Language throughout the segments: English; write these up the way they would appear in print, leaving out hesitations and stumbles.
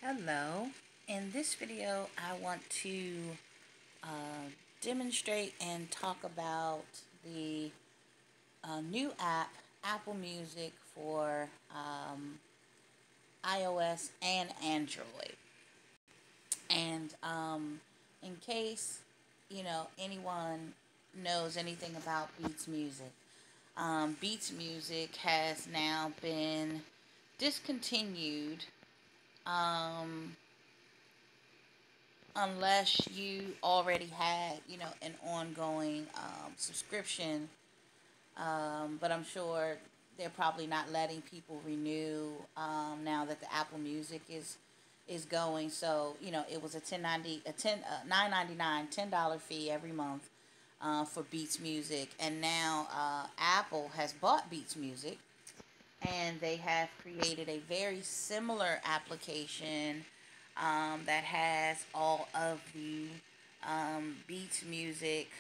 Hello. In this video, I want to uh, demonstrate and talk about the new app, Apple Music for iOS and Android. And in case, anyone knows anything about Beats Music, Beats Music has now been discontinued. Um, unless you already had, an ongoing subscription. But I'm sure they're probably not letting people renew now that the Apple Music is going. So it was a 9.99 $10 fee every month for Beats Music, and now Apple has bought Beats Music, and they have created a very similar application that has all of the Beats Music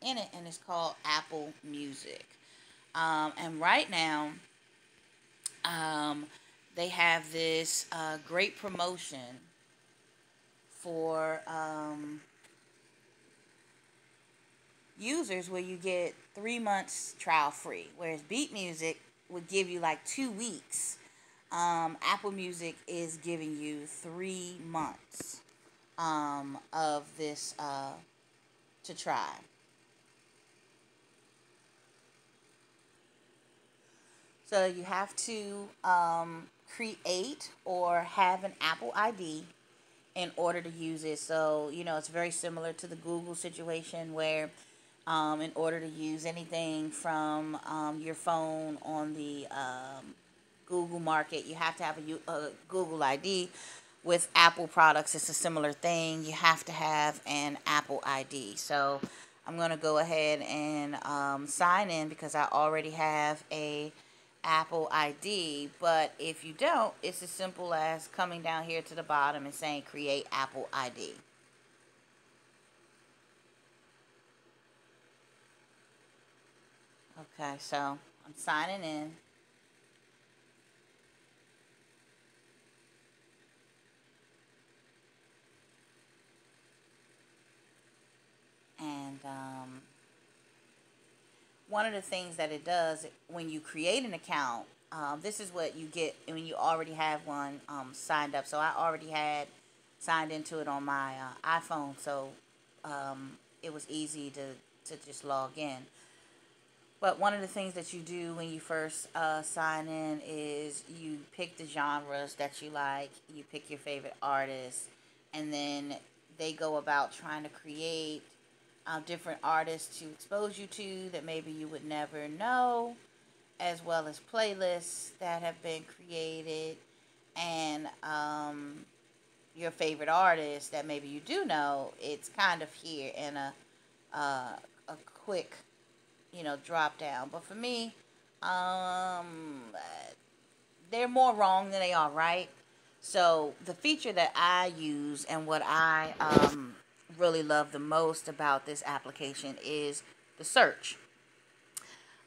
in it, and it's called Apple Music. And right now, um, they have this great promotion for users where you get 3 months trial free, whereas Beat Music would give you like 2 weeks. Apple Music is giving you 3 months of this to try. So you have to create or have an Apple ID in order to use it. So, it's very similar to the Google situation where in order to use anything from your phone on the Google market, you have to have a Google ID. With Apple products, it's a similar thing. You have to have an Apple ID. So I'm going to go ahead and sign in because I already have a Apple ID. But if you don't, it's as simple as coming down here to the bottom and saying create Apple ID. Okay, so I'm signing in. And one of the things that it does when you create an account, this is what you get when you already have one signed up. So I already had signed into it on my iPhone, so it was easy to just log in. But one of the things that you do when you first sign in is you pick the genres that you like, you pick your favorite artists, and then they go about trying to create different artists to expose you to that maybe you would never know, as well as playlists that have been created, and your favorite artist that maybe you do know. It's kind of here in a quick, drop down. But for me, they're more wrong than they are right. So the feature that I use and what I really love the most about this application is the search.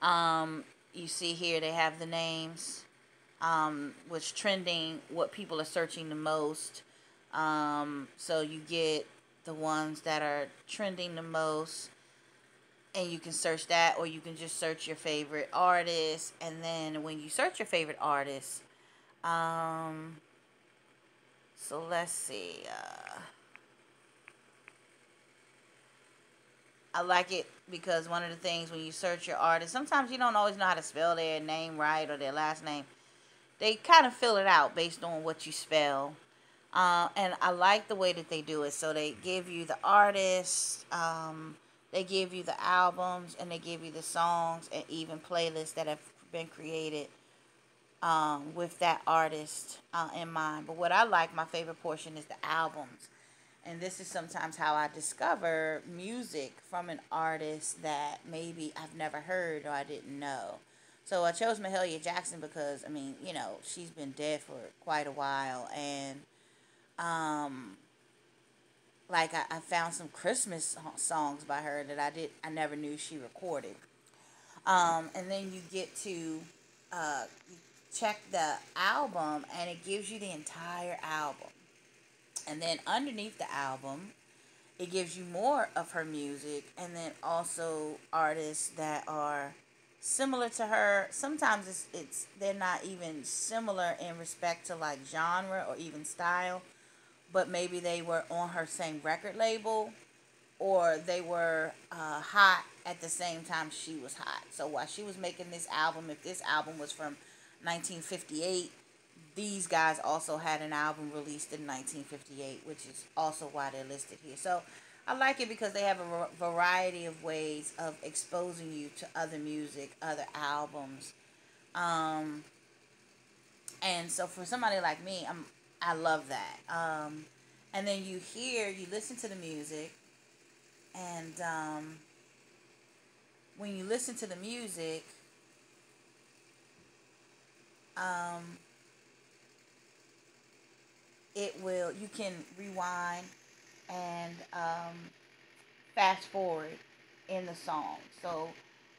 You see here they have the names, what's trending, what people are searching the most. So you get the ones that are trending the most, and you can search that, or you can just search your favorite artist. And then when you search your favorite artist, so let's see. I like it because one of the things when you search your artist, sometimes you don't always know how to spell their name right or their last name. They kind of fill it out based on what you spell. And I like the way that they do it. So they give you the artists, they give you the albums, and they give you the songs and even playlists that have been created with that artist in mind. But what I like, my favorite portion is the albums. And this is sometimes how I discover music from an artist that maybe I've never heard or I didn't know. So I chose Mahalia Jackson because, she's been dead for quite a while. And, like, I found some Christmas songs by her that I never knew she recorded. And then you get to check the album, and it gives you the entire album. And then underneath the album, it gives you more of her music, and then also artists that are similar to her. Sometimes it's they're not even similar in respect to like genre or even style, but maybe they were on her same record label, or they were hot at the same time she was hot. So while she was making this album, if this album was from 1958, these guys also had an album released in 1958, which is also why they're listed here. So I like it because they have a variety of ways of exposing you to other music, other albums. Um, and so for somebody like me, I love that. And then you listen to the music, and when you listen to the music, um, you can rewind and fast forward in the song. So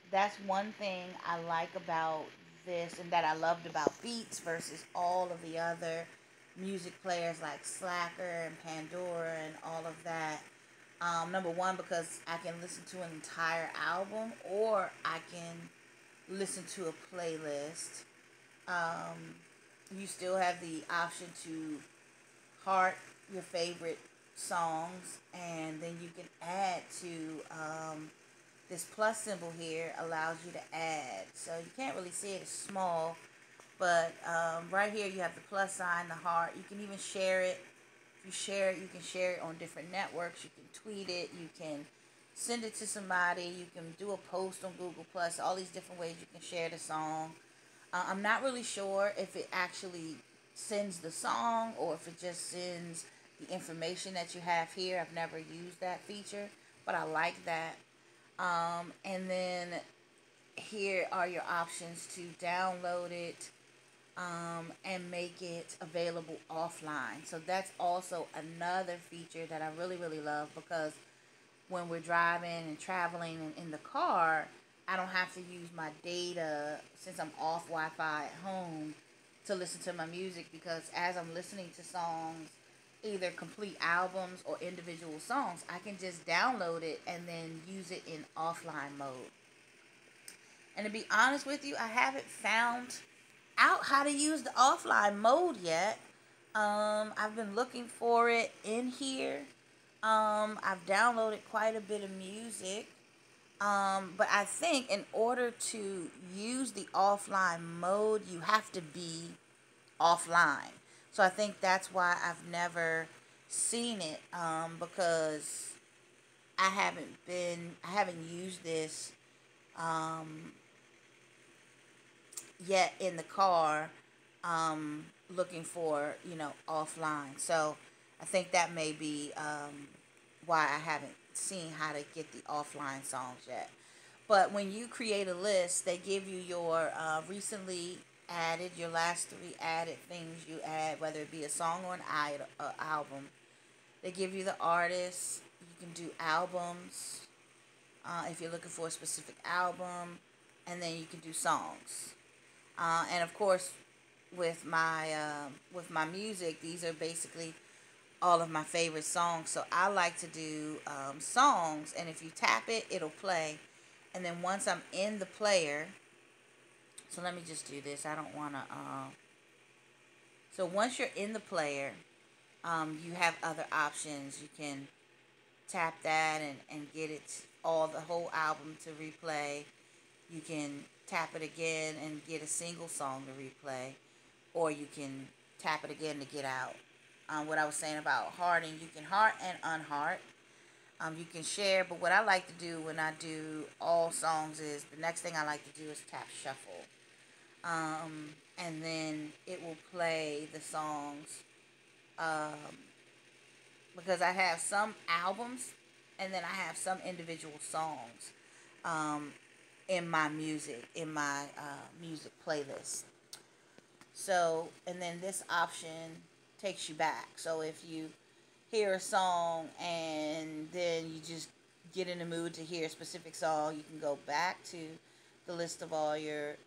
that's one thing I like about this, and that I loved about Beats versus all of the other music players like Slacker and Pandora and all of that. Number one, because I can listen to an entire album, or I can listen to a playlist. Um, you still have the option to heart your favorite songs, and then you can add to this plus symbol here allows you to add. So you can't really see it, it's small, but right here you have the plus sign, the heart. You can even share it. If you share it, you can share it on different networks. You can tweet it. You can send it to somebody. You can do a post on Google Plus. All these different ways you can share the song. I'm not really sure if it actually sends the song or if it just sends the information that you have here. I've never used that feature, but I like that. And then here are your options to download it, and make it available offline. So that's also another feature that I really, really love, because when we're driving and traveling in the car, I don't have to use my data since I'm off Wi-Fi at home to listen to my music, because as I'm listening to songs, either complete albums or individual songs, I can just download it and then use it in offline mode. And to be honest with you, I haven't found out how to use the offline mode yet. I've been looking for it in here. I've downloaded quite a bit of music. But I think in order to use the offline mode, you have to be offline. So I think that's why I've never seen it, because I haven't used this um, yet in the car, looking for, offline. So I think that may be why I haven't seen how to get the offline songs yet. But when you create a list, they give you your recently added, your last three added things you add, whether it be a song or an album. They give you the artist. You can do albums if you're looking for a specific album, and then you can do songs. And of course, with my music, these are basically all of my favorite songs. So I like to do songs, and if you tap it, it'll play. And then once I'm in the player, so let me just do this. I don't want to. So once you're in the player, you have other options. You can tap that and get it the whole album to replay. You can tap it again and get a single song to replay, or you can tap it again to get out. What I was saying about hearting, you can heart and unheart. You can share, but what I like to do when I do all songs is the next thing I like to do is tap shuffle. And then it will play the songs, um, because I have some albums and then I have some individual songs um, in my music playlist. So, and then this option takes you back. So if you hear a song and then you just get in the mood to hear a specific song, you can go back to the list of all your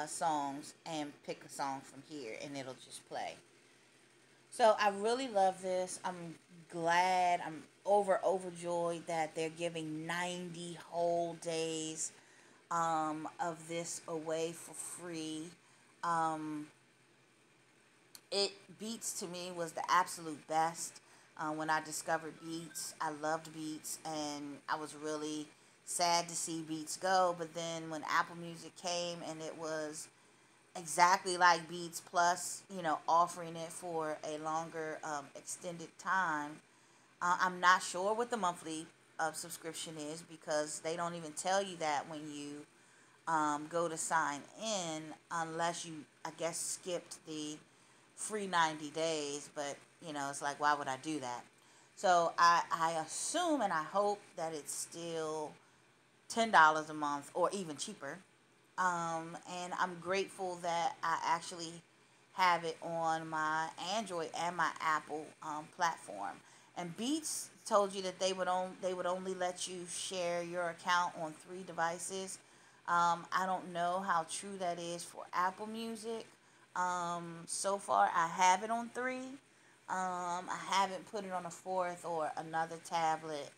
songs and pick a song from here, and it'll just play. So I really love this. I'm glad. I'm overjoyed that they're giving 90 whole days of this away for free. Um, it Beats to me was the absolute best. When I discovered Beats, I loved Beats, and I was really sad to see Beats go. But then when Apple Music came and it was exactly like Beats Plus, offering it for a longer extended time. I'm not sure what the monthly subscription is because they don't even tell you that when you go to sign in, unless you, I guess, skipped the free 90 days. But, it's like, why would I do that? So I assume and I hope that it's still $10 a month or even cheaper. And I'm grateful that I actually have it on my Android and my Apple platform. And Beats told you that they would only let you share your account on 3 devices. I don't know how true that is for Apple Music. So far, I have it on 3. I haven't put it on a fourth or another tablet.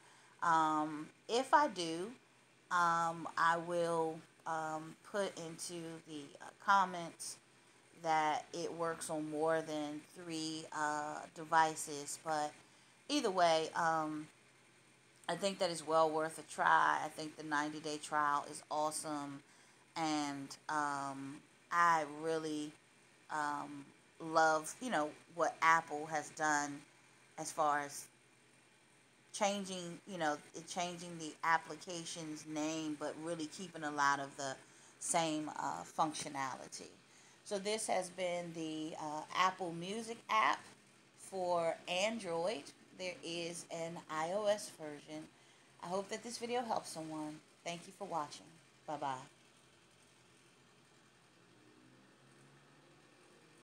If I do, I will put into the comments that it works on more than 3 devices. But either way, I think that is well worth a try. I think the 90-day trial is awesome. And I really love, what Apple has done as far as changing the application's name, but really keeping a lot of the same functionality. So this has been the Apple Music app for Android. There is an iOS version. I hope that this video helps someone. Thank you for watching. Bye bye.